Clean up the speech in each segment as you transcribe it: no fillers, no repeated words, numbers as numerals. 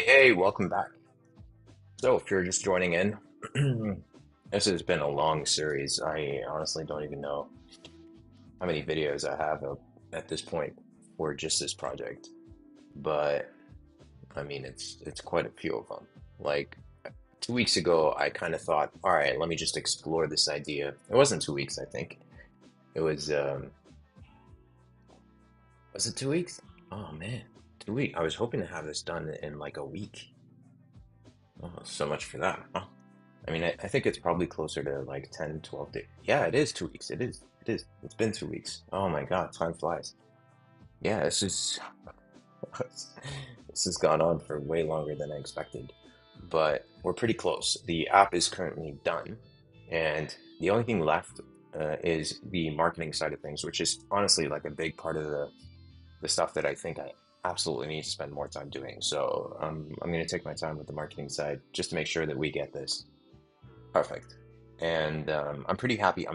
Hey, welcome back. So, if you're just joining in, this has been a long series. I honestly don't even know how many videos I have up at this point for just this project, but I mean, it's quite a few of them. Like 2 weeks ago, I kind of thought, all right, let me just explore this idea. It wasn't 2 weeks, I think. It was it 2 weeks? Oh man, 2 weeks. I was hoping to have this done in like a week. Oh, so much for that. Huh? I mean, I think it's probably closer to like 10, 12 days. Yeah, it is 2 weeks. It is. It is. It's been 2 weeks. Oh my God, time flies. Yeah, this has gone on for way longer than I expected. But we're pretty close. The app is currently done, and the only thing left is the marketing side of things, which is honestly like a big part of the stuff that I think I absolutely need to spend more time doing. So I'm going to take my time with the marketing side just to make sure that we get this perfect. And I'm pretty happy.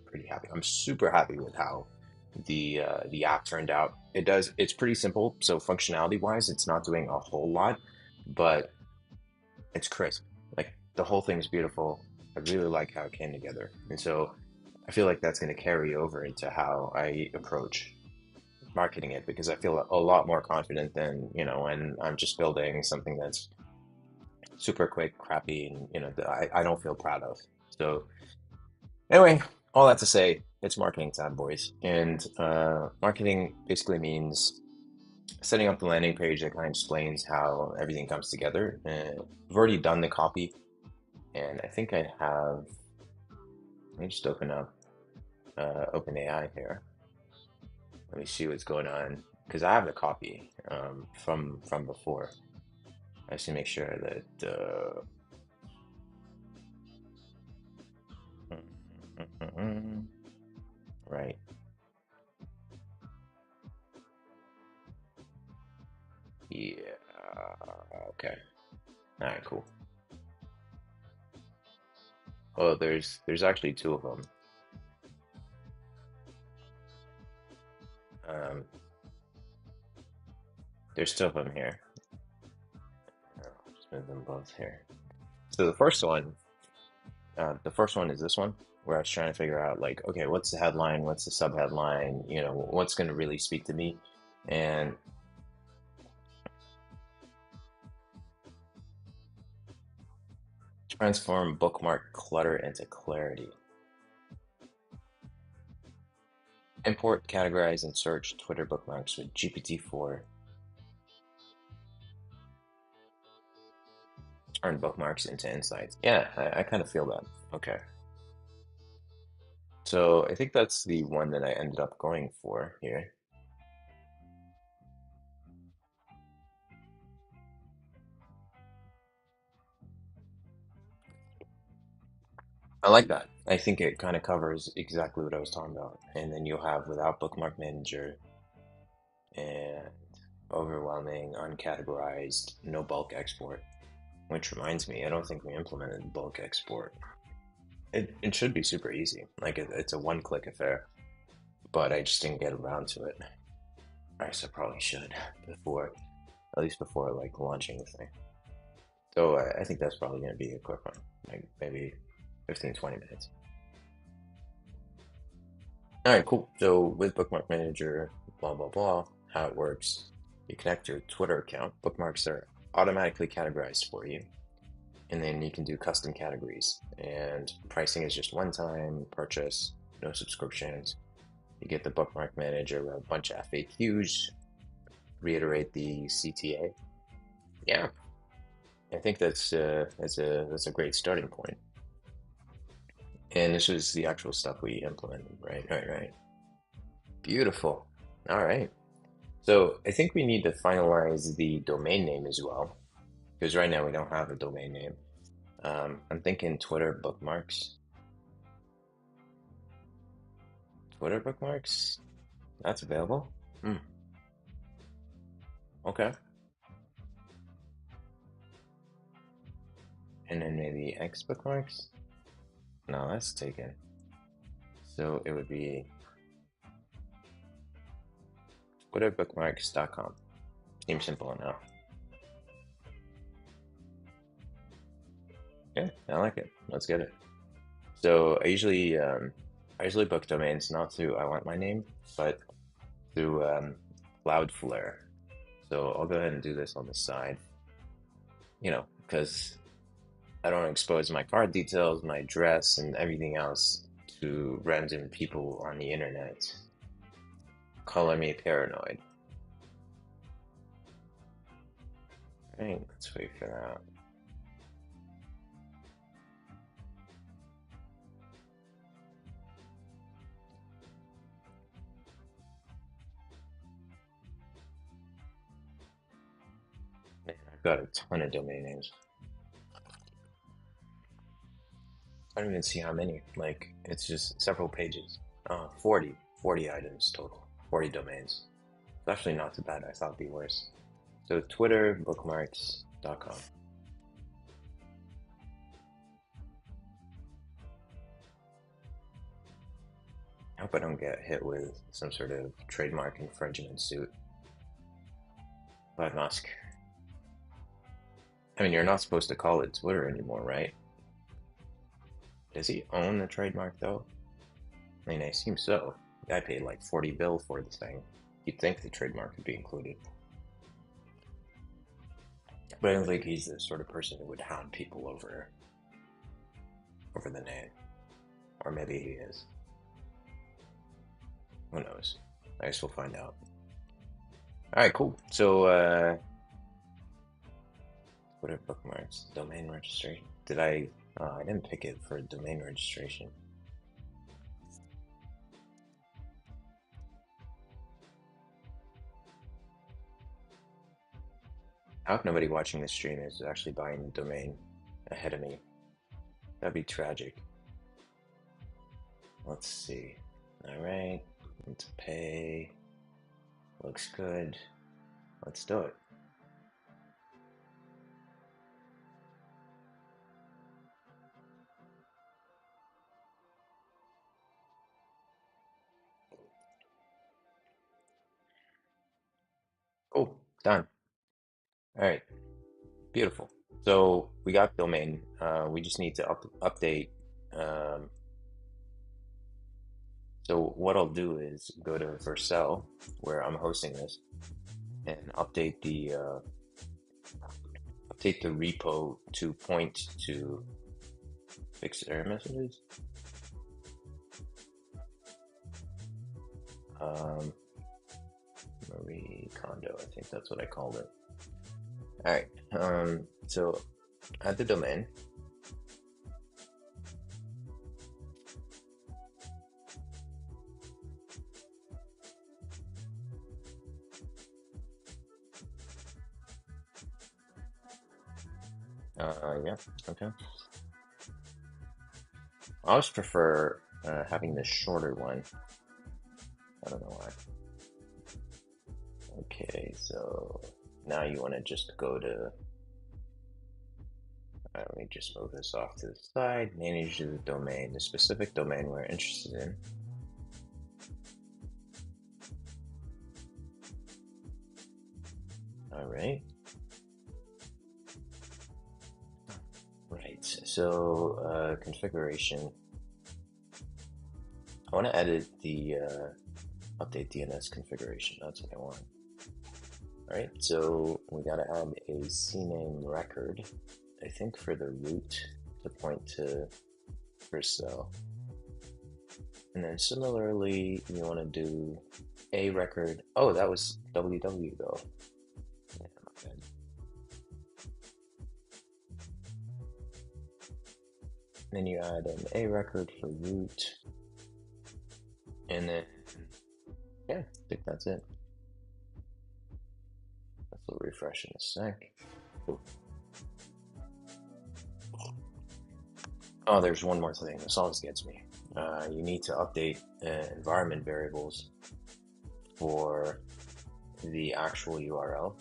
Pretty happy. I'm super happy with how the app turned out. It's pretty simple. So functionality wise, it's not doing a whole lot, but it's crisp. Like the whole thing's beautiful. I really like how it came together. And so I feel like that's going to carry over into how I approach marketing it because I feel a lot more confident than, when I'm just building something that's super quick, crappy, and that I don't feel proud of. So anyway, all that to say, it's marketing time, boys. And marketing basically means setting up the landing page that kind of explains how everything comes together. And I've already done the copy, and I think I have. Let me just open up OpenAI here. Let me see what's going on because I have the copy from before. I just to make sure that right. Yeah. Okay. All right. Cool. Oh, there's actually two of them. Um, there's two of them here. I'll just move them both here. So the first one is this one, where I was trying to figure out like, okay, what's the headline, what's the subheadline, what's going to really speak to me, and transform bookmark clutter into clarity. Import, categorize, and search Twitter bookmarks with GPT-4. Turn bookmarks into insights. Yeah, I kind of feel that. Okay. So I think that's the one that I ended up going for here. I like that. I think it kind of covers exactly what I was talking about. And then you'll have without bookmark manager and overwhelming, uncategorized, no bulk export. Which reminds me, I don't think we implemented bulk export. It should be super easy. Like it's a one-click affair, but I just didn't get around to it. I guess I probably should before, at least before like launching the thing. So I think that's probably going to be a quick one, like maybe 15, 20 minutes. All right, cool. So with Bookmark Manager, blah, blah, blah, how it works, you connect your Twitter account. Bookmarks are automatically categorized for you. And then you can do custom categories. And pricing is just one time purchase, no subscriptions. You get the Bookmark Manager with a bunch of FAQs, reiterate the CTA. Yeah, I think that's a great starting point. And this was the actual stuff we implemented, right? Right, right. Beautiful. All right. So I think we need to finalize the domain name as well, because right now we don't have a domain name. I'm thinking Twitter bookmarks. Twitter bookmarks? That's available? Hmm. Okay. And then maybe X bookmarks? No, that's taken. So it would be twitterbookmarks.com. Seems simple enough. Yeah, I like it. Let's get it. So I usually book domains not through I want my name, but through Cloudflare. So I'll go ahead and do this on the side, because I don't expose my card details, my address, and everything else to random people on the internet. Color me paranoid. Right, let's wait for that. Man, I've got a ton of domain names. I don't even see how many. Like, it's just several pages. 40 items total. 40 domains. It's actually not too bad. I thought it'd be worse. So Twitter, bookmarks.com. I hope I don't get hit with some sort of trademark infringement suit by Musk. I mean, you're not supposed to call it Twitter anymore, right? Does he own the trademark though? I mean, I assume so. The guy paid like 40 bill for the thing. You'd think the trademark would be included. But I don't think he's the sort of person who would hound people over the name. Or maybe he is. Who knows? I guess we'll find out. Alright, cool. So what are bookmarks? Domain registration. I didn't pick it for domain registration. I hope nobody watching this stream is actually buying the domain ahead of me. That'd be tragic. Let's see. Alright, let's pay. Looks good. Let's do it. Cool, done. Alright, beautiful. So we got domain. We just need to update. So what I'll do is go to Vercel, where I'm hosting this, and update the repo to point to fixed error messages. Marie Kondo, I think that's what I called it. All right. So add the domain. Yeah, okay. I always prefer having the shorter one. I don't know why. Okay, so now you want to just go to. Let me just move this off to the side. Manage the domain, the specific domain we're interested in. All right. Right, so configuration. I want to edit the update DNS configuration. That's what I want. All right, so we got to add a CNAME record, I think, for the root to point to Vercel. And then similarly, you want to do a record. Oh, that was www though. Yeah, okay. Then you add an A record for root. And then, yeah, I think that's it. We'll refresh in a sec. Ooh. Oh, there's one more thing. This always gets me. You need to update environment variables for the actual URL,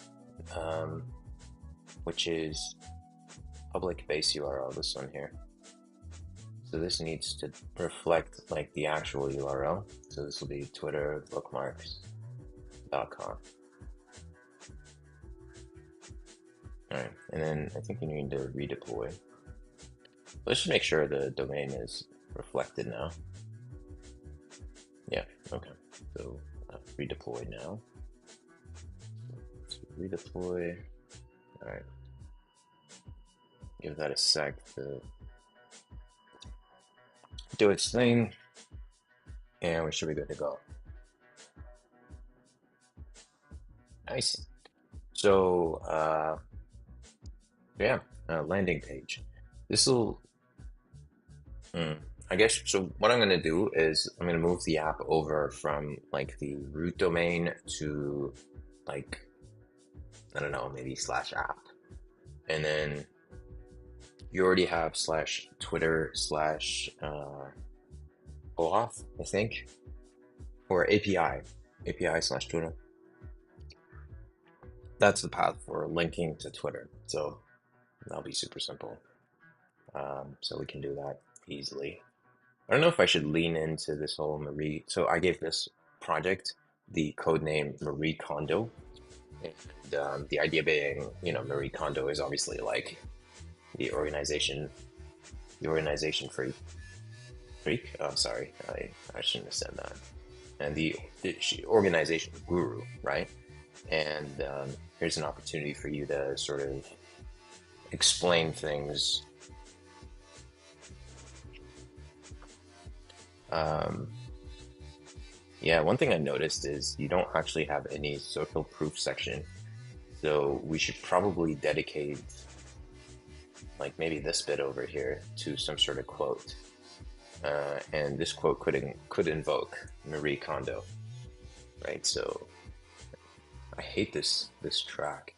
which is public base URL, this one here. So this needs to reflect like the actual URL. So this will be Twitter bookmarks.com. All right, and then I think you need to redeploy. Let's just make sure the domain is reflected now. Yeah, okay. So redeploy now. So redeploy. All right, give that a sec to do its thing, and we should be good to go. Nice. So, yeah, landing page. This will, I guess, so what I'm going to do is I'm going to move the app over from like the root domain to like, I don't know, maybe slash app. And then you already have slash Twitter slash OAuth, I think, or API slash Twitter. That's the path for linking to Twitter. So that'll be super simple. So we can do that easily. I don't know if I should lean into this whole Marie. So I gave this project the code name Marie Kondo. And the idea being, Marie Kondo is obviously like the organization freak. Oh, sorry, I shouldn't have said that. And the organization guru, right? And here's an opportunity for you to sort of explain things. Yeah, one thing I noticed is you don't actually have any social proof section. So we should probably dedicate like maybe this bit over here to some sort of quote. And this quote could invoke Marie Kondo, right? So I hate this track.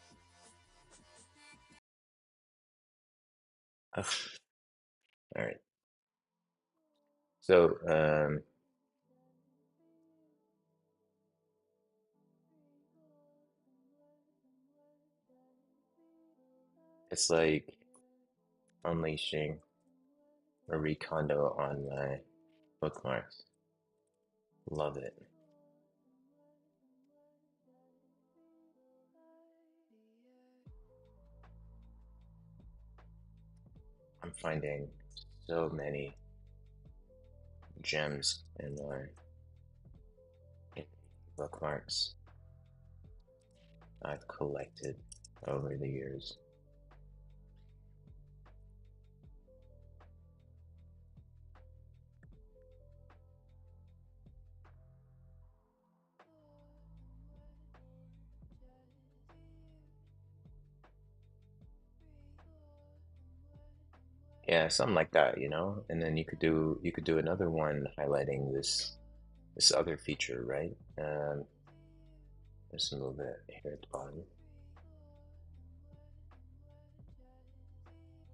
Ugh. All right. So it's like unleashing Marie Kondo on my bookmarks. Love it. I'm finding so many gems in my bookmarks I've collected over the years. Yeah, something like that. And then you could do another one highlighting this other feature, right? Let's move it here at the bottom.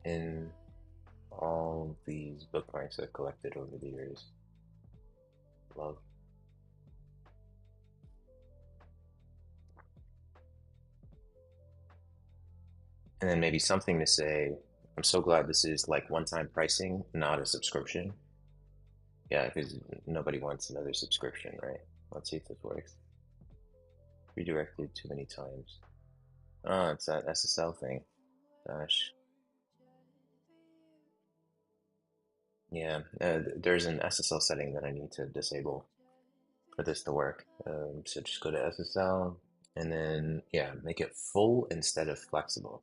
In all these bookmarks I've collected over the years. Love. And then maybe something to say, I'm so glad this is like one-time pricing, not a subscription. Yeah, because nobody wants another subscription, right? Let's see if this works. Redirected too many times. Oh, it's that SSL thing. Gosh. Yeah, there's an SSL setting that I need to disable for this to work. So just go to SSL and then, yeah, make it full instead of flexible.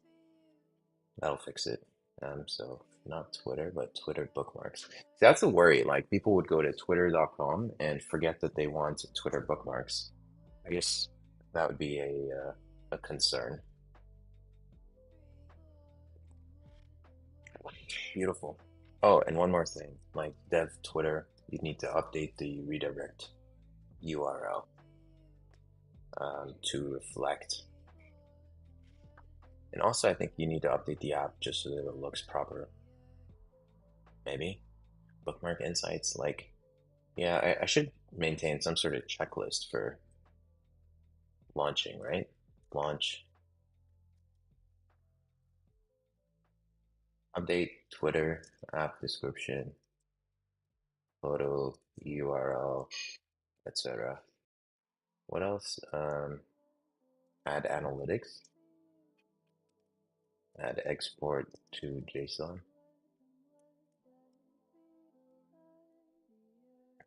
That'll fix it. So not Twitter, but Twitter bookmarks. See, that's a worry. Like people would go to twitter.com and forget that they want Twitter bookmarks. I guess that would be a concern. Beautiful. Oh, and one more thing. Like dev Twitter, you need to update the redirect URL to reflect. And also, I think you need to update the app just so that it looks proper. Maybe. Bookmark insights. Like, yeah, I should maintain some sort of checklist for launching, right? Launch, update Twitter, app description, photo, URL, etc. What else? Add analytics, add export to JSON.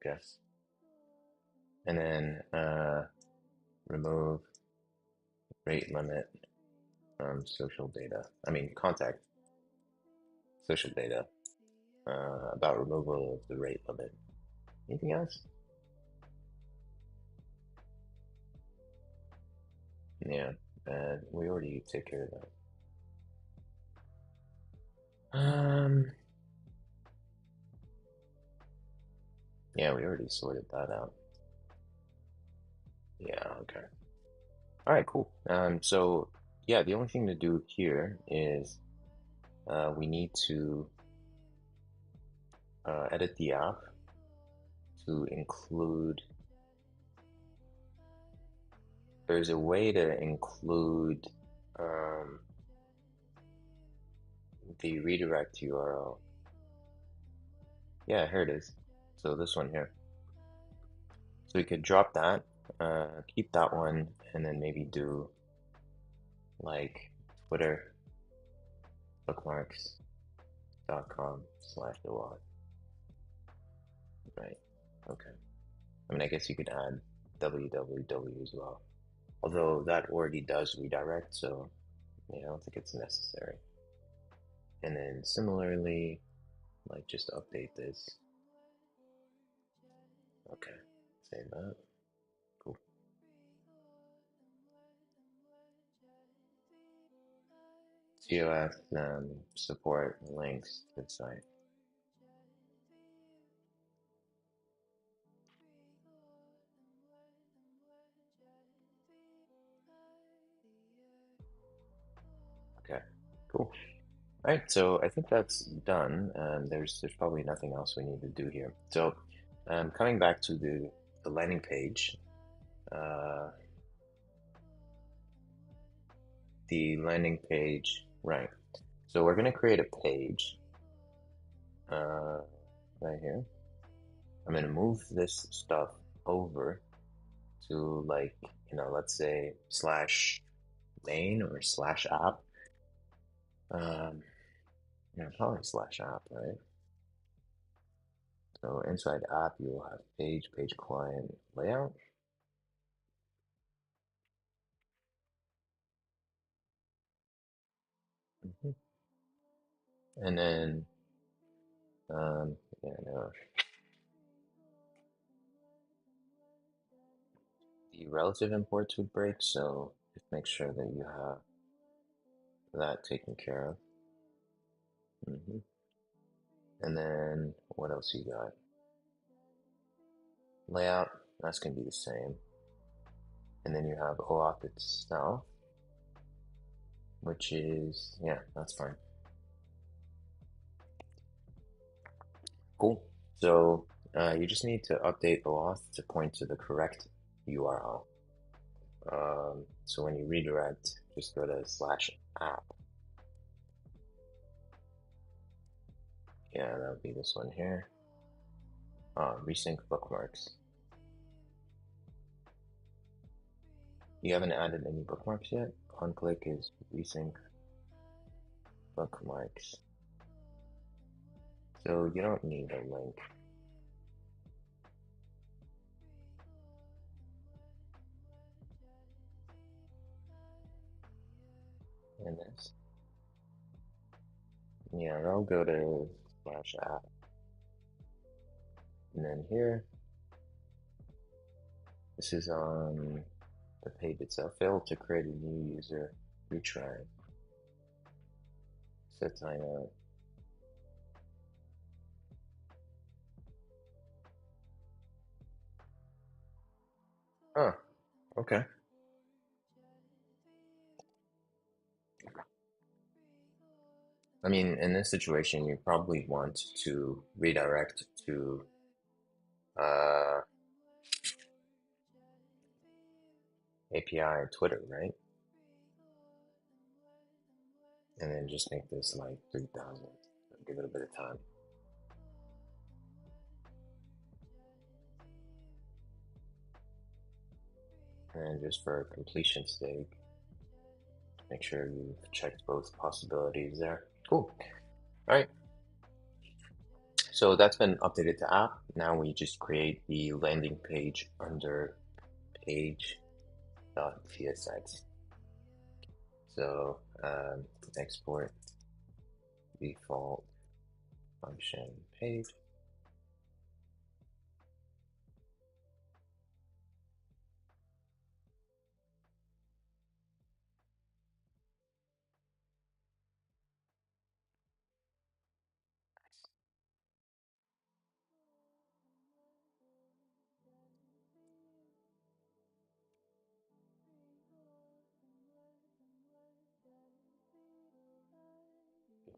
guess. And then remove rate limit from social data. I mean, contact social data about removal of the rate limit. Anything else? Yeah, we already take care of that. Yeah, we already sorted that out. Yeah, okay. All right, cool. So yeah, the only thing to do here is we need to edit the app to include. There's a way to include um, the redirect URL. Yeah, here it is. So this one here. So we could drop that, keep that one, and then maybe do like Twitter bookmarks.com/OAuth. Right. Okay. I mean, I guess you could add www as well. Although that already does redirect, so yeah, I don't think it's necessary. And then similarly, like just update this. Okay, save that. Cool. COF support links to the site. Okay, cool. All right, so I think that's done. There's probably nothing else we need to do here. So, coming back to the landing page, uh, right? So we're gonna create a page uh, right here. I'm gonna move this stuff over to like let's say slash main or slash app. Yeah, probably slash app, right? So inside app, you will have page client layout. Mhm. And then, yeah, no, the relative imports would break, so just make sure that you have that taken care of. And then, what else you got? Layout, that's going to be the same. And then you have OAuth itself, which is, yeah, that's fine. Cool. So you just need to update OAuth to point to the correct URL. So when you redirect, just go to slash app. Yeah, that would be this one here. Resync bookmarks. You haven't added any bookmarks yet? On click is resync bookmarks. So you don't need a link. And this. Yeah, I'll go to slash app. And then here, this is on the page itself. Failed to create a new user. Retry. Set timeout. Oh, okay. I mean, in this situation, you probably want to redirect to uh, API Twitter, right? And then just make this like 3,000. Give it a bit of time. And just for completion's sake, make sure you've checked both possibilities there. Cool. All right. So that's been updated to app. Now we just create the landing page under page.tsx. So export default function page.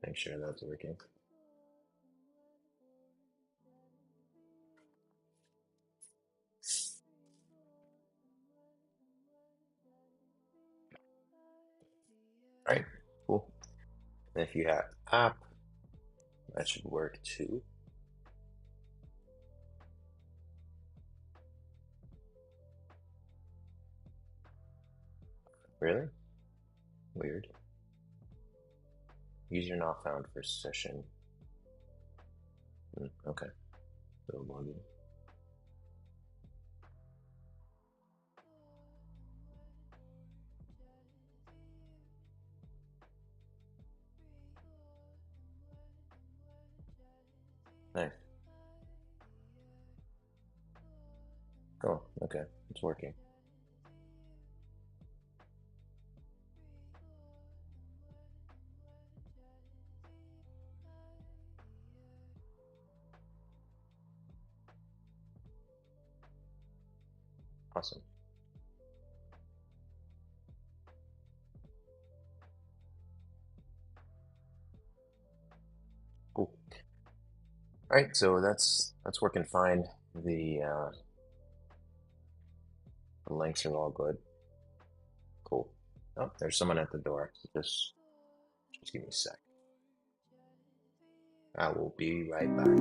Make sure that's working. All right, cool. And if you have app, that should work too. Really? Weird. User not found for session. Okay, so login. Nice. Oh, okay, it's working. Awesome. Cool. All right, so that's working fine. The links are all good. Cool. Oh, there's someone at the door. Just give me a sec. I will be right back.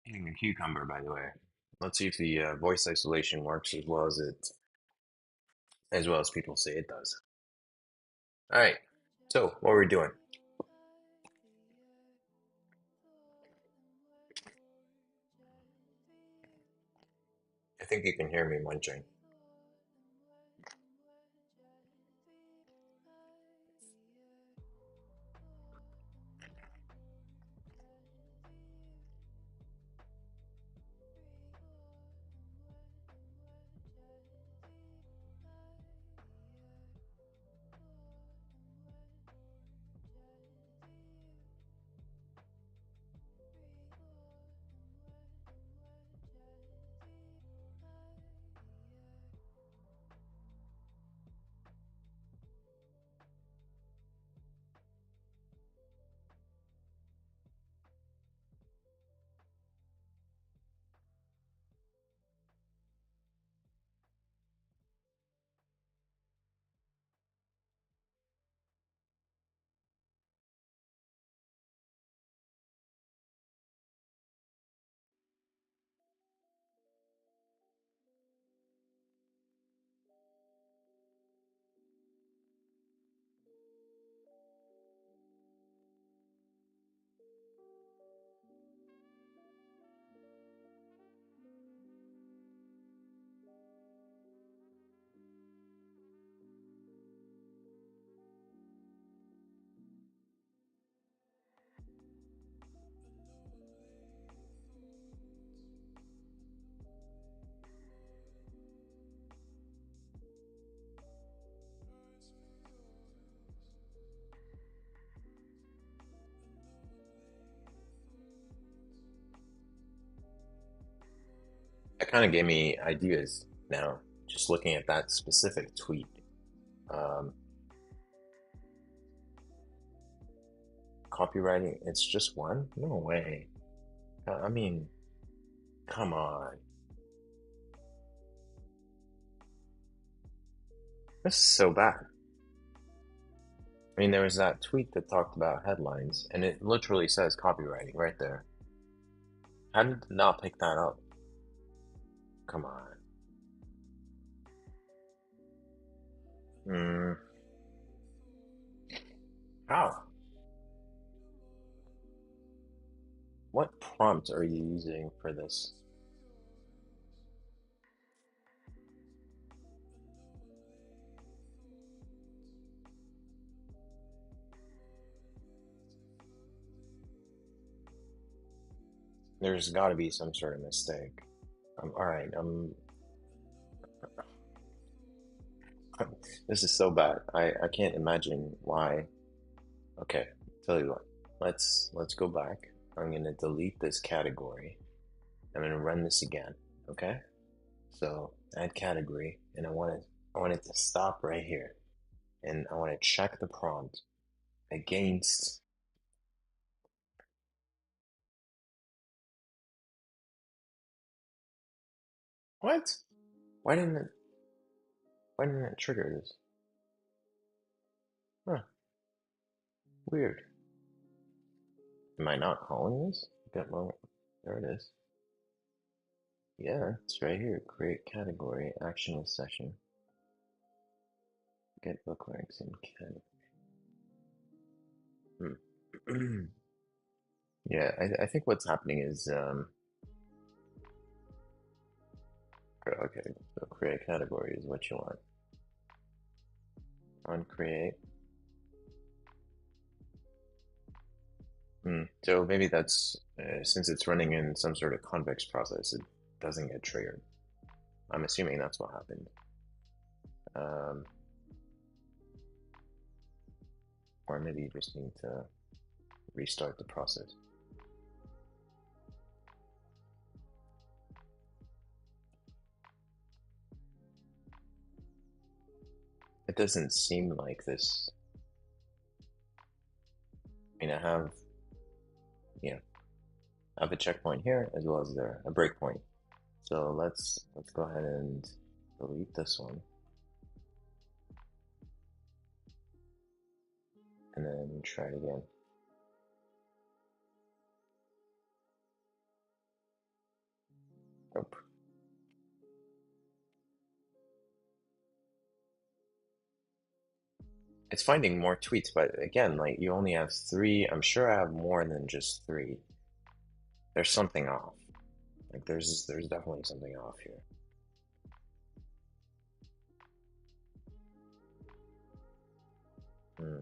Eating a cucumber, by the way. Let's see if the voice isolation works as well as people say it does. All right. So what we're doing? I think you can hear me munching. kind of gave me ideas now, just looking at that specific tweet. Um, Copywriting, it's just one? No way. I mean, come on. This is so bad. I mean, there was that tweet that talked about headlines, and it literally says copywriting right there. How did it not pick that up? Come on. Hmm. How? What prompt are you using for this? There's got to be some sort of mistake. All right. This is so bad. I can't imagine why. Okay, tell you what. Let's go back. I'm gonna delete this category. I'm gonna run this again. Okay? So add category, and I want it to stop right here, and I want to check the prompt against what? Why didn't it? Why didn't it trigger this? Huh? Weird. Am I not calling this? Get my, there it is. Yeah, it's right here. Create category, action session. Get bookmarks in category. Hmm. Yeah, I think what's happening is okay, so create category is what you want. On create. So maybe that's since it's running in some sort of convex process, it doesn't get triggered. I'm assuming that's what happened. Um, or maybe you just need to restart the process. It doesn't seem like this. I mean, yeah, I have a checkpoint here as well as there, a breakpoint. So let's go ahead and delete this one, and then try it again. Nope. It's finding more tweets, but again, like you only have three. I'm sure I have more than just three. There's something off. Like there's definitely something off here. Hmm.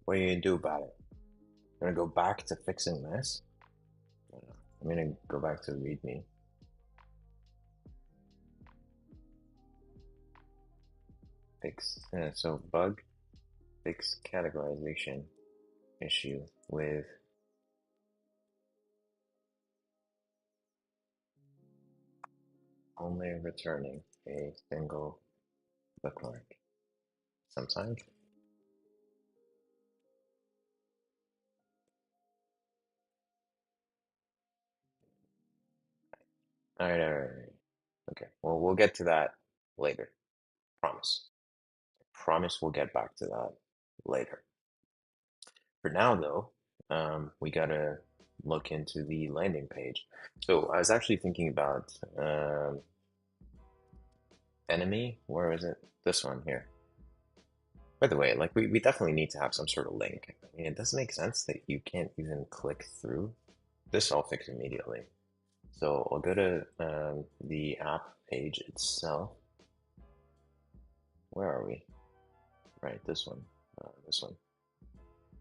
What are you gonna do about it? I'm gonna go back to fixing this. I'm gonna go back to README. Fix. So bug fix categorization issue with only returning a single bookmark. Sometimes. All right. Okay. Well, we'll get to that later. Promise. Promise we'll get back to that later. For now, though, we gotta look into the landing page. So I was actually thinking about enemy. Where is it? This one here. By the way, like we definitely need to have some sort of link. I mean, it doesn't make sense that you can't even click through. This I'll fix immediately. So I'll go to the app page itself. Where are we? Right, this one. This one.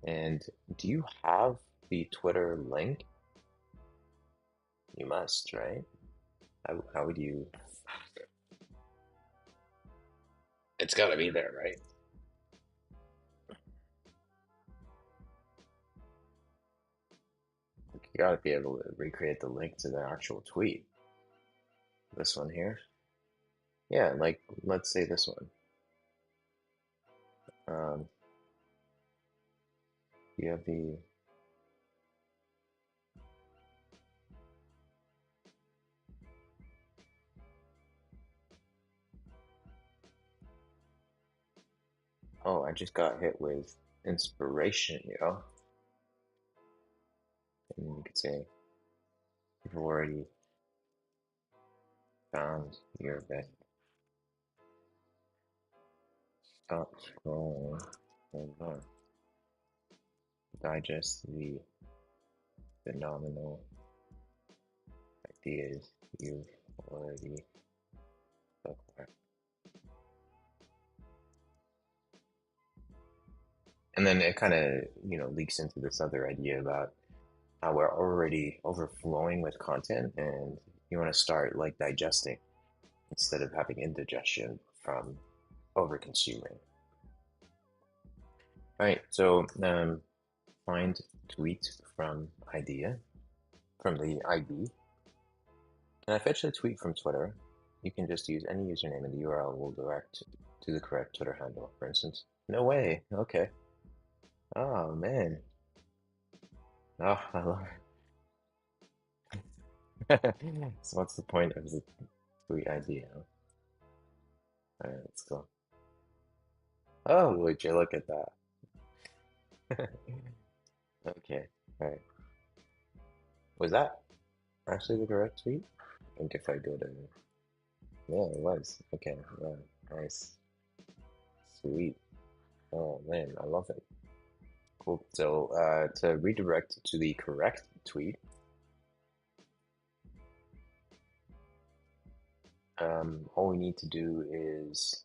And do you have the Twitter link? You must, right? How would you? It's got to be there, right? gotta be able to recreate the link to the actual tweet. This one here. Yeah, like let's say this one. Um, you have the oh, I just got hit with inspiration, yo. And you could say you've already found your best. Stop scrolling and digest the phenomenal ideas you've already acquired. And then it kind of, leaks into this other idea about how we're already overflowing with content and you want to start like digesting instead of having indigestion from over consuming. All right, so find tweet from idea from the ID. Can I fetch the tweet from Twitter? You can just use any username and the URL will direct to the correct Twitter handle, for instance. No way. Okay. Oh man. Oh, I love it. So what's the point of the tweet ID? Huh? All right, let's go. Oh, would you look at that? Okay. All right. Was that actually the correct tweet? I think if I go to, yeah, it was. Okay. Yeah. Nice. Sweet. Oh man, I love it. Cool. So to redirect to the correct tweet, all we need to do is,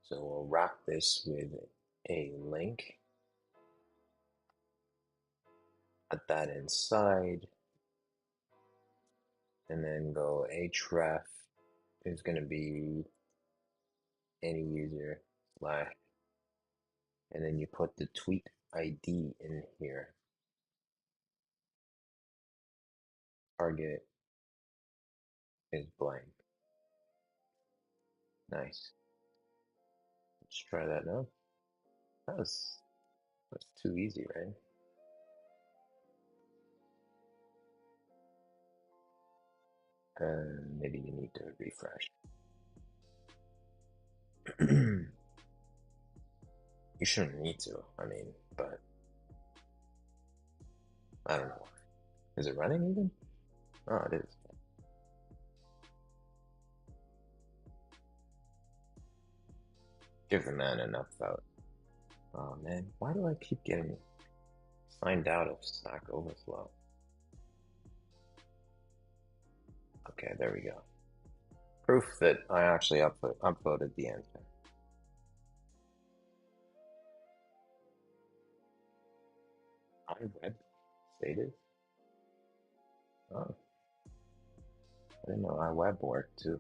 so we'll wrap this with a link, put that inside, and then go href is going to be any user slash, and then you put the tweet ID in here. Target is blank. Nice. Let's try that now. That's too easy, right? Maybe you need to refresh. You shouldn't need to, I mean, but I don't know. Is it running even? Oh, it is. Give the man enough vote. Oh man, why do I keep getting signed out of Stack Overflow? Okay, there we go. Proof that I actually upvoted the answer. iWeb status? Oh, I didn't know iWeb worked too.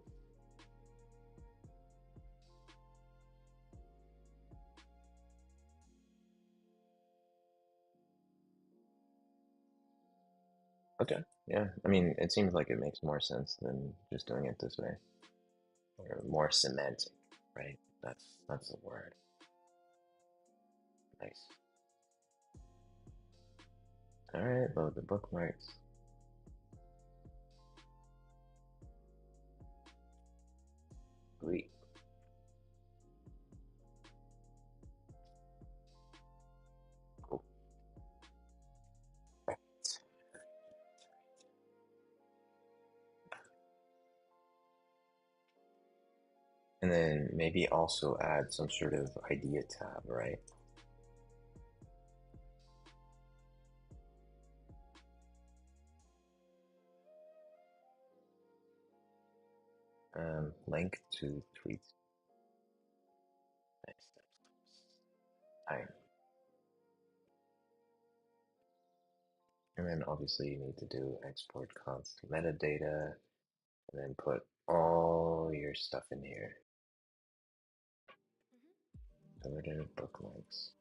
Okay, yeah. I mean, it seems like it makes more sense than just doing it this way. Or more semantic, right? That's the word. Nice. All right, load the bookmarks. Sweet. Cool. Right. And then maybe also add some sort of idea tab, right? Link to tweet. Next steps. Time. And then obviously you need to do export const metadata and then put all your stuff in here. Order bookmarks.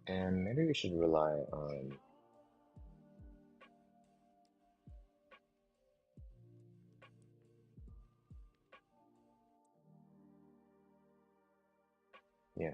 And maybe we should rely on, yeah.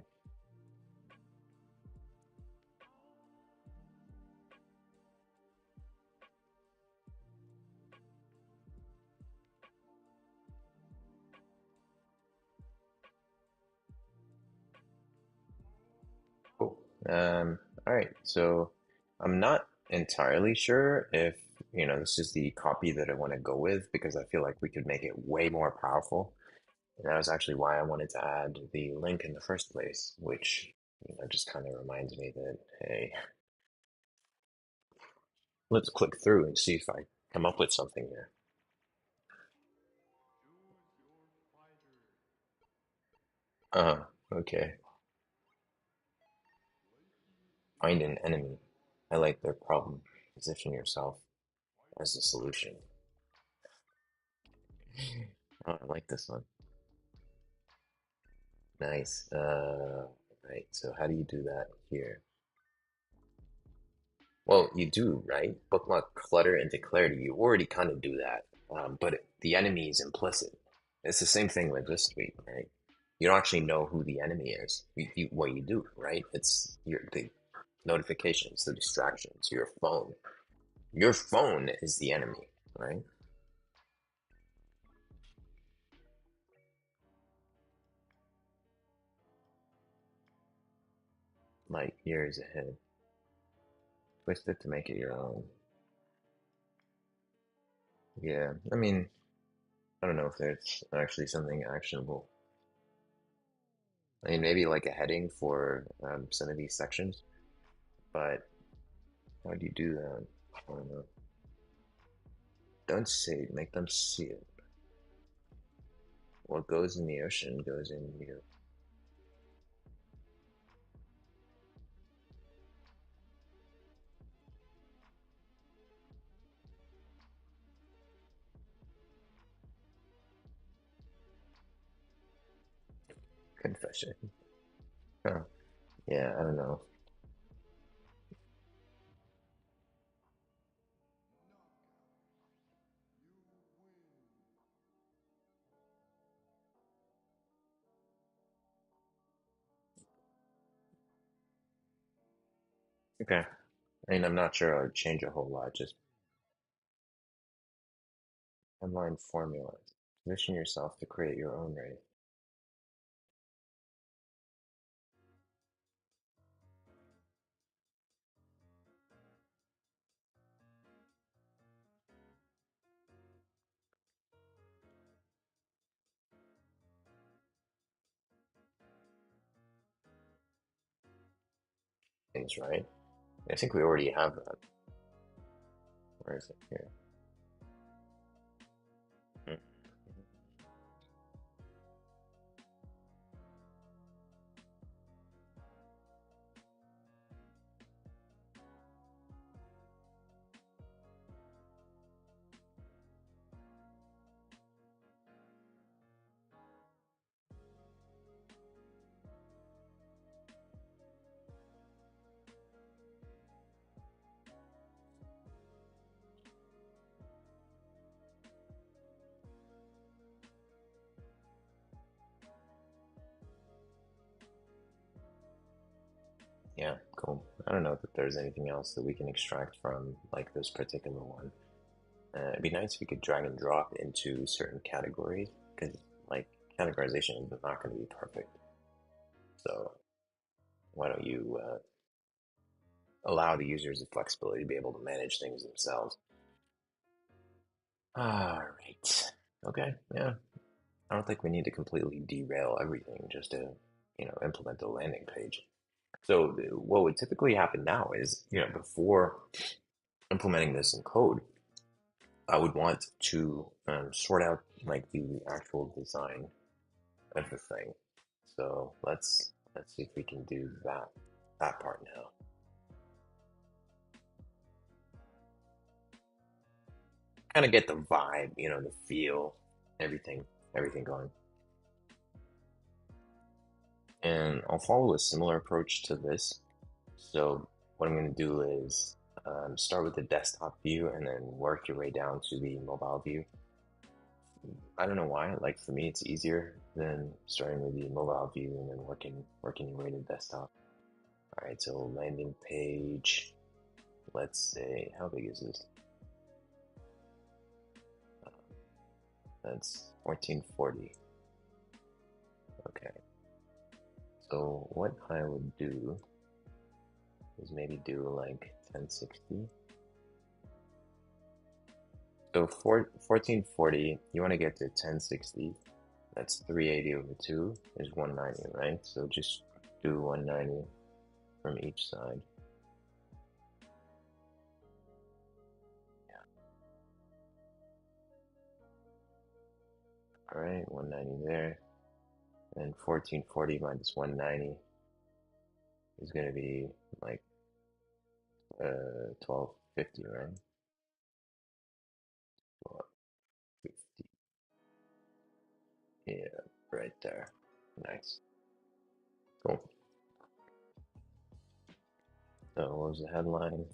Cool. All right. So I'm not entirely sure if, this is the copy that I want to go with because I feel like we could make it way more powerful. And that was actually why I wanted to add the link in the first place, which, just kind of reminds me that, hey, let's click through and see if I come up with something here. Okay. Find an enemy. Highlight their problem. Position yourself as the solution. Oh, I like this one. Nice. Right. So how do you do that here? Well, you do, right? Bookmark clutter into clarity. You already kind of do that, but the enemy is implicit. It's the same thing with this tweet, right? You don't actually know who the enemy is. What you do, right? It's the notifications, the distractions, your phone. Your phone is the enemy, right? Like years ahead. Twist it to make it your own. Yeah, I mean, I don't know if there's actually something actionable. I mean, maybe like a heading for some of these sections, but how do you do that? I don't know. Don't say it, make them see it. What goes in the ocean goes in you. Confession. Huh. Yeah, I don't know. Okay. I mean, I'm not sure I'd change a whole lot. Just headline formulas. Position yourself to create your own race. Things, right? I think we already have that. Where is it? Here. Hmm. Yeah, cool. I don't know that there's anything else that we can extract from like this particular one. It'd be nice if we could drag and drop into certain categories because like categorization is not going to be perfect. So why don't you allow the users the flexibility to be able to manage things themselves? All right. Okay. Yeah. I don't think we need to completely derail everything just to, implement the landing page. So what would typically happen now is, before implementing this in code, I would want to sort out like the actual design of the thing. So let's see if we can do that part now. Kind of get the vibe, the feel, everything, everything going. And I'll follow a similar approach to this. So what I'm going to do is start with the desktop view and then work your way down to the mobile view. I don't know why, like for me, it's easier than starting with the mobile view and then working your way to desktop. All right, so landing page, let's say, how big is this? That's 1440. Okay, so what I would do is maybe do like 1060. So 1440, you want to get to 1060. That's 380 over 2 is 190, right? So just do 190 from each side. All right, 190 there. And 1440 minus 190 is going to be like 1250, right? 1250. Yeah, right there. Nice. Cool. So what was the headline?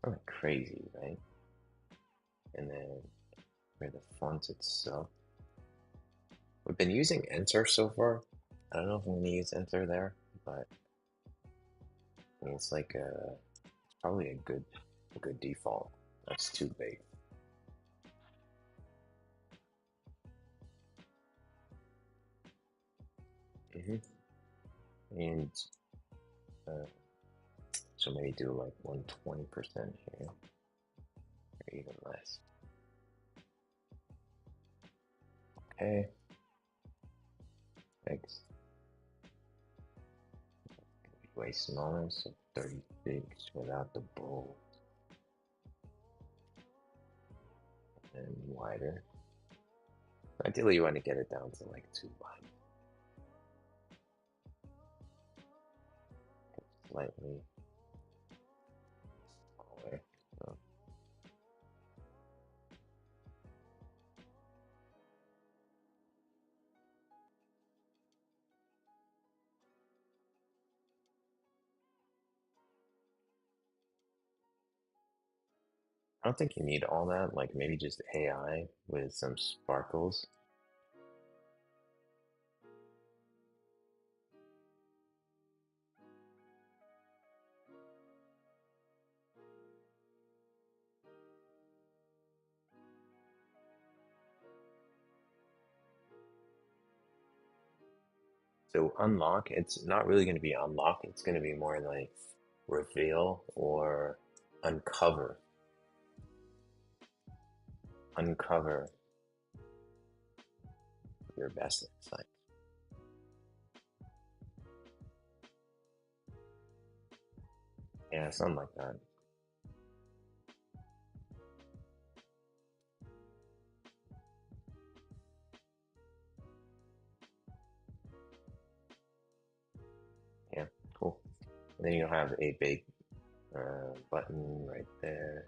Kind of crazy, right? And then for the font itself, we've been using Enter so far. I don't know if I'm going to use Enter there, but I mean, it's like probably a good default. That's too big. And uh, so maybe do like 120% here, or even less. Okay. X way smaller, so 36 without the bold, and wider. Ideally, you want to get it down to like 2 wide. Slightly smaller. So I don't think you need all that. Like maybe just AI with some sparkles. So unlock, it's not really going to be unlock. It's going to be more like reveal or uncover. Uncover your best insight. Yeah, something like that. Yeah, cool. And then you'll have a big button right there.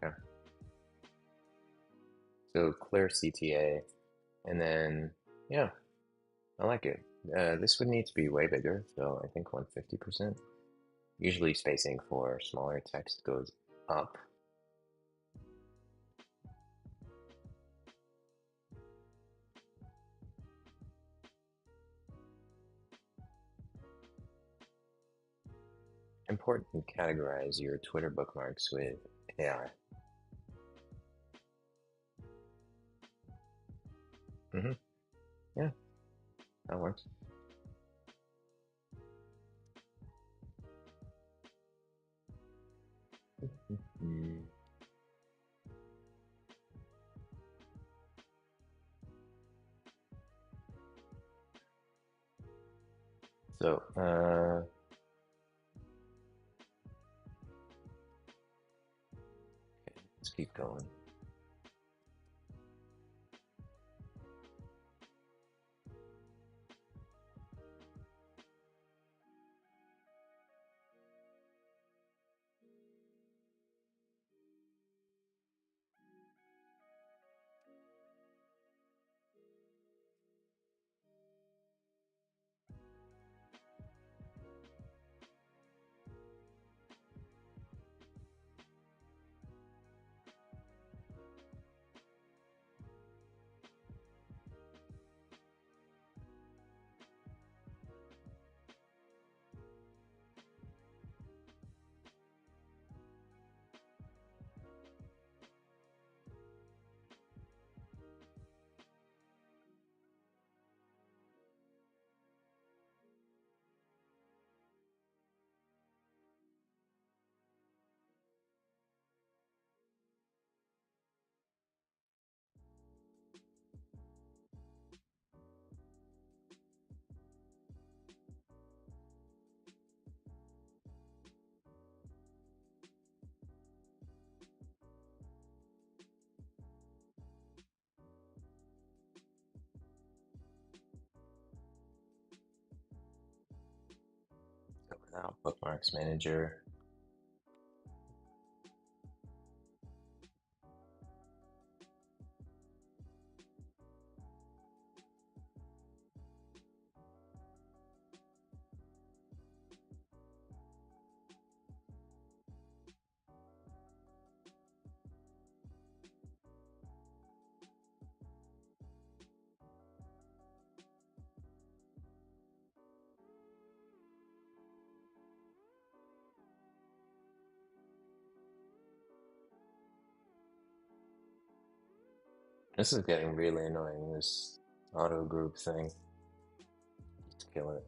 Okay. So clear CTA, and then yeah, I like it. This would need to be way bigger, so I think 150%. Usually spacing for smaller text goes up. Important to categorize your Twitter bookmarks with AI. Mm-hmm. Yeah, that works. Mm. So, let's keep going. So now, Bookmarks Manager. This is getting really annoying, this auto group thing. Just kill it.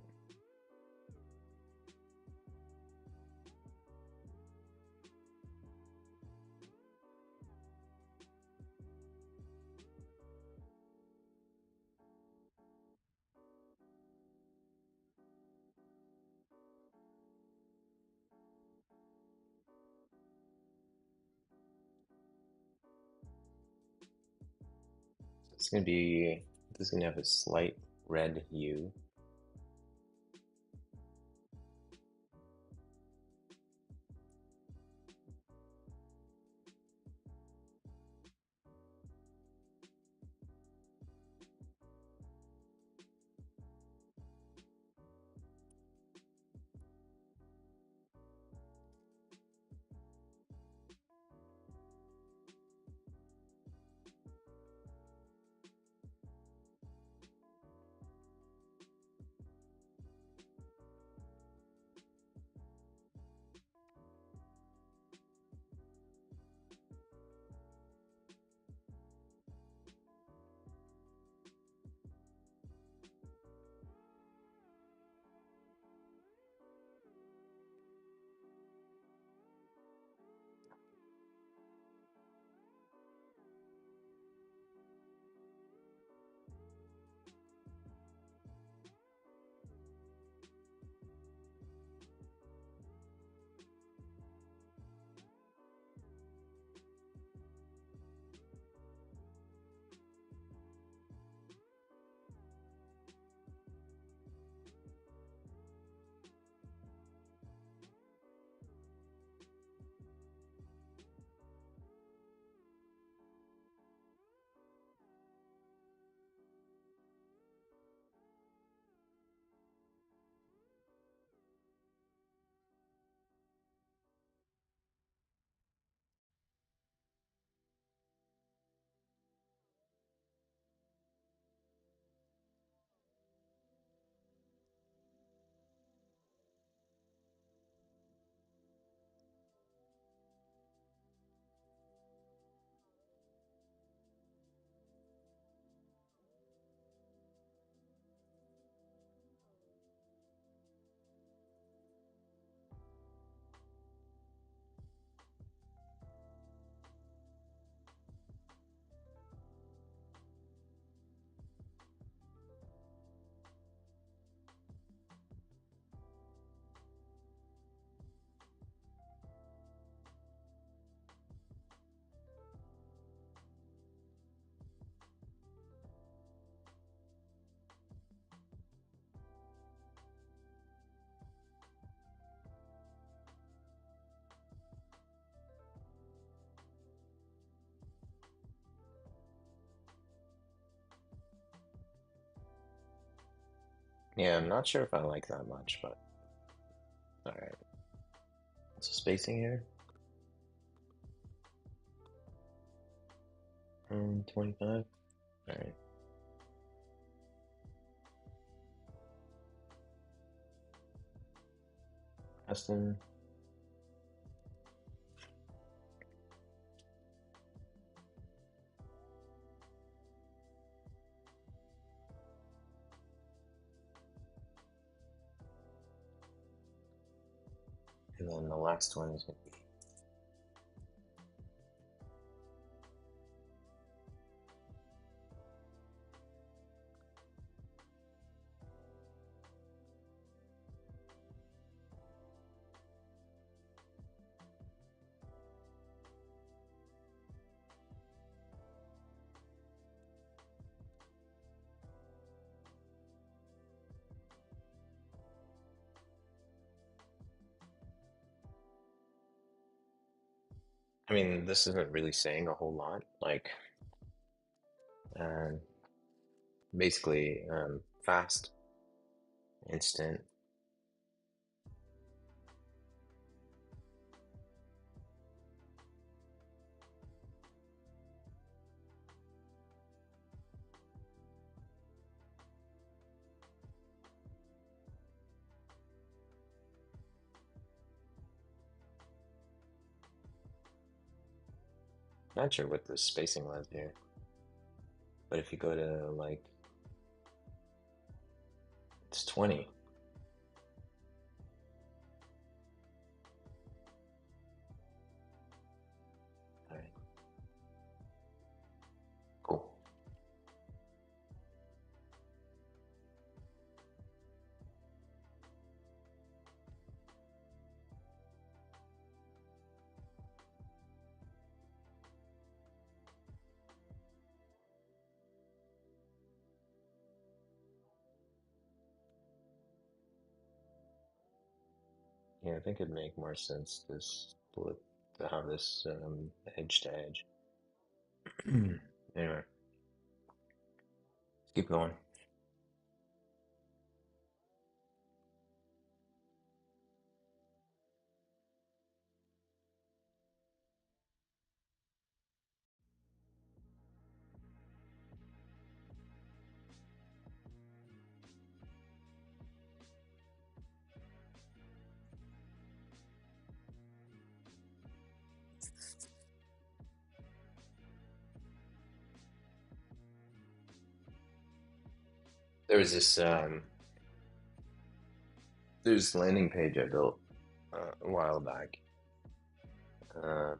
It's gonna be, this is gonna have a slight red hue. Yeah, I'm not sure if I like that much, but all right. So spacing here, 25. All right. Custom. And then the last one is going to be, I mean, this isn't really saying a whole lot. Like, um, basically, fast, instant. Not sure what the spacing was here, but if you go to like, it's 20. All right, cool. Yeah, I think it'd make more sense to split to have this edge to edge. Anyway, let's keep going. There was this landing page I built a while back. Uh,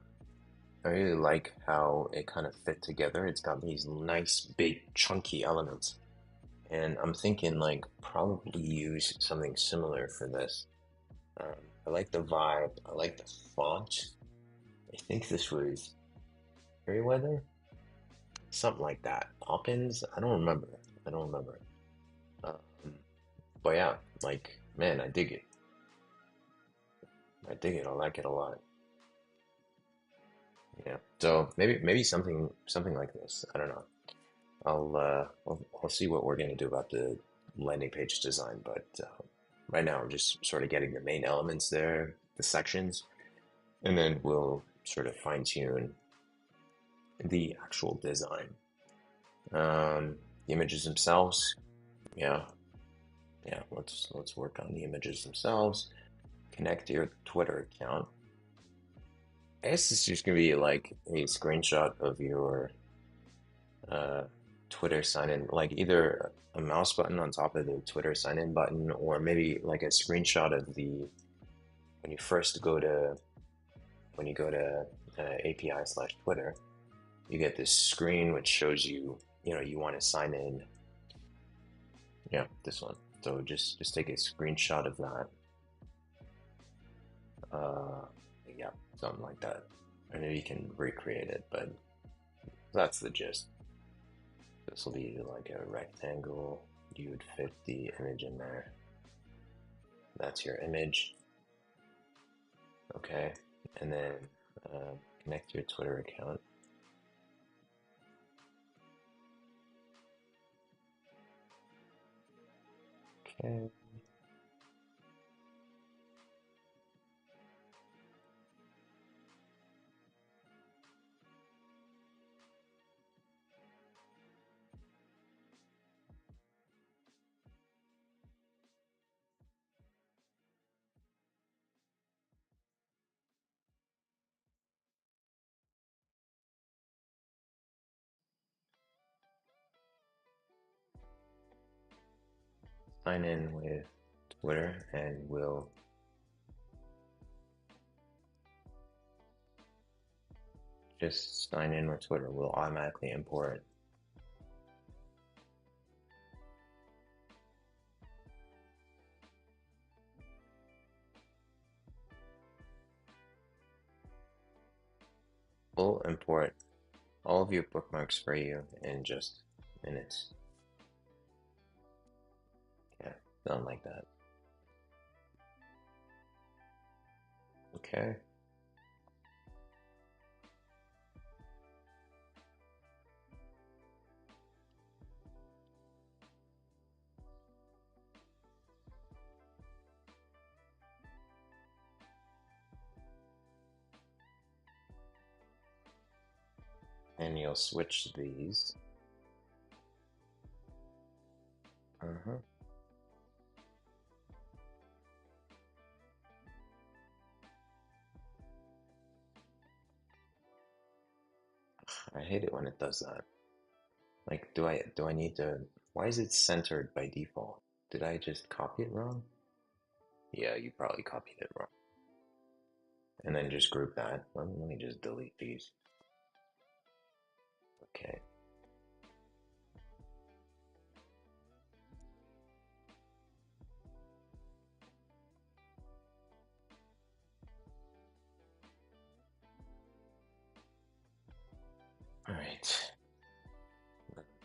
I really like how it kind of fit together. It's got these nice, big, chunky elements. And I'm thinking like probably use something similar for this. I like the vibe. I like the font. I think this was Merriweather, something like that. Hawkins. I don't remember. I don't remember. Um, but yeah, like man, I dig it. I dig it. I like it a lot. Yeah. So maybe something like this. I don't know. I'll see what we're gonna do about the landing page design, but right now I'm just sort of getting the main elements there, the sections, and then we'll sort of fine tune the actual design. The images themselves, yeah, yeah. Let's work on the images themselves. Connect to your Twitter account. I guess it's just gonna be like a screenshot of your uh, Twitter sign in, like either a mouse button on top of the Twitter sign in button, or maybe like a screenshot of the when you first go to API/Twitter, you get this screen which shows you, you want to sign in. Yeah, this one. So just take a screenshot of that. Uh, yeah, something like that. I know you can recreate it, but that's the gist. This will be like a rectangle. You would fit the image in there. That's your image. Okay. And then connect your Twitter account. Okay. Sign in with Twitter and we'll just sign in with Twitter. We'll automatically import. We'll import all of your bookmarks for you in just minutes. Yeah, done like that. Okay. And you'll switch these. Uh-huh. I hate it when it does that. Like, do I need to, why is it centered by default? Did I just copy it wrong? Yeah, you probably copied it wrong. And then just group that. Let me just delete these. Okay. All right.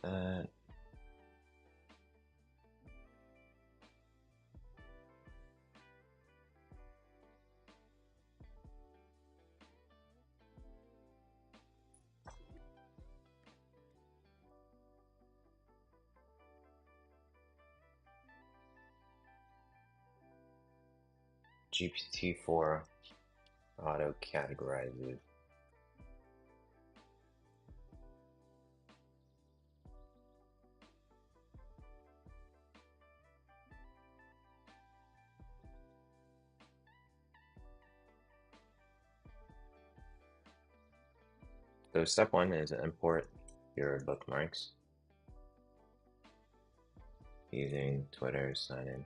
That. GPT-4 auto categorizes. So step one is import your bookmarks using Twitter sign in.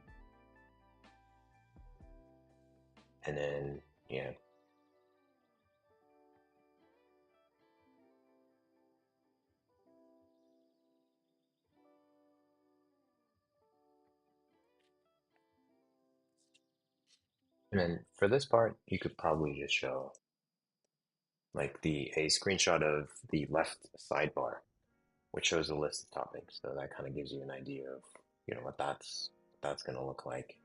And then, yeah. And then for this part, you could probably just show like a screenshot of the left sidebar, which shows a list of topics. So that kind of gives you an idea of, what that's going to look like.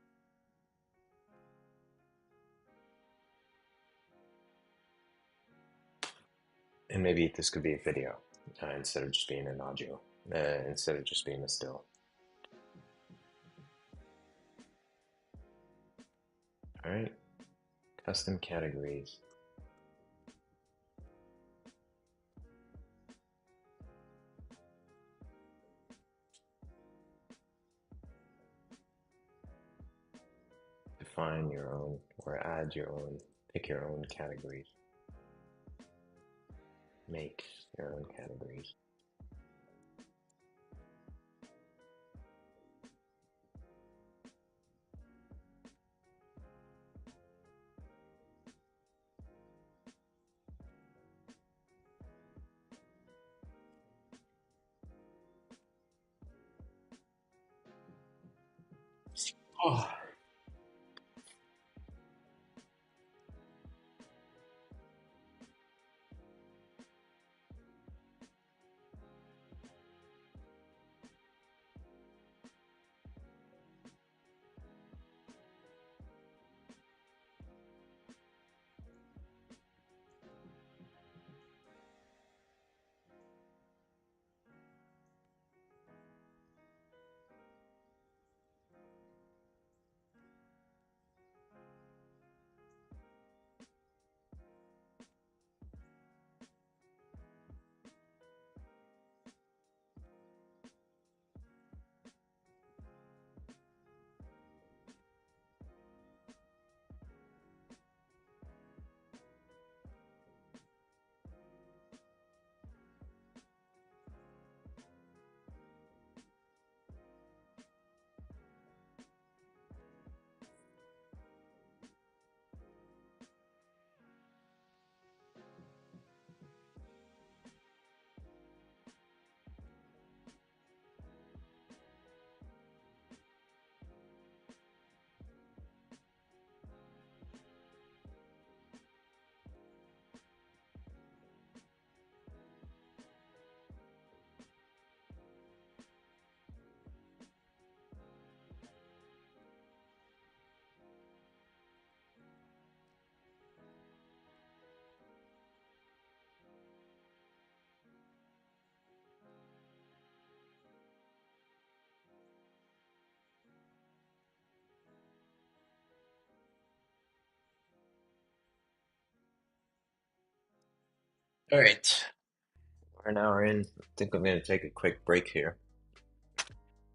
And maybe this could be a video instead of just being an audio, instead of just being a still. All right, custom categories. Define your own or add your own, pick your own categories. Make your own categories. Oh. All right, we're an hour in. I think I'm gonna take a quick break here,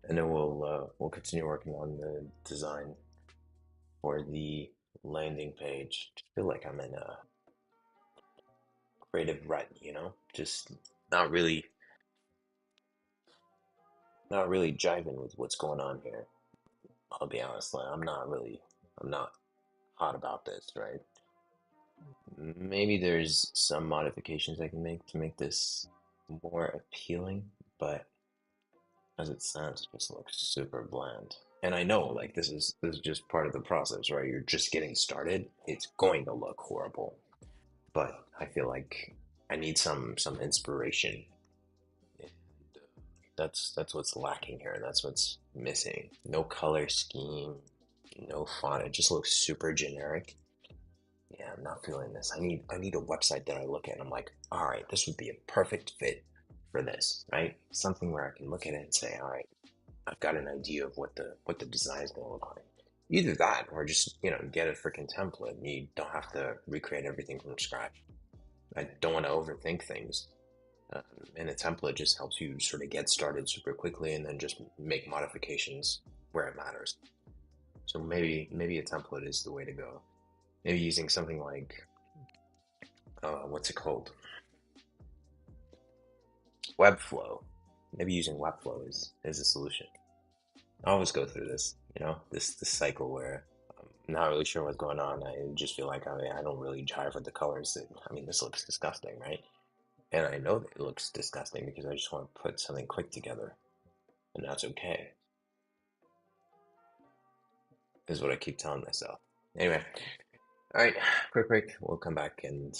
and then we'll continue working on the design for the landing page. I feel like I'm in a creative rut, just not really not really jiving with what's going on here. I'll be honest, like I'm not hot about this, right? Maybe there's some modifications I can make to make this more appealing, but as it stands, it just looks super bland. And I know, like this is just part of the process, right? You're just getting started. It's going to look horrible, but I feel like I need some inspiration. And that's what's lacking here, and that's what's missing. No color scheme, no font. It just looks super generic. Yeah, I'm not feeling this. I need a website that I look at and I'm like, all right, this would be a perfect fit for this, right? Something where I can look at it and say, all right, I've got an idea of what the design is going to look like. Either that, or just get a freaking template. You don't have to recreate everything from scratch. I don't want to overthink things, um, and a template just helps you sort of get started super quickly, and then just make modifications where it matters. So maybe a template is the way to go. Maybe using something like what's it called? Webflow. Maybe using Webflow is a solution. I always go through this, this cycle where I'm not really sure what's going on. I just feel like I don't really jive with the colors. I mean, this looks disgusting, right? And I know that it looks disgusting because I just want to put something quick together, and that's okay, is what I keep telling myself. Anyway, all right, quick break. We'll come back and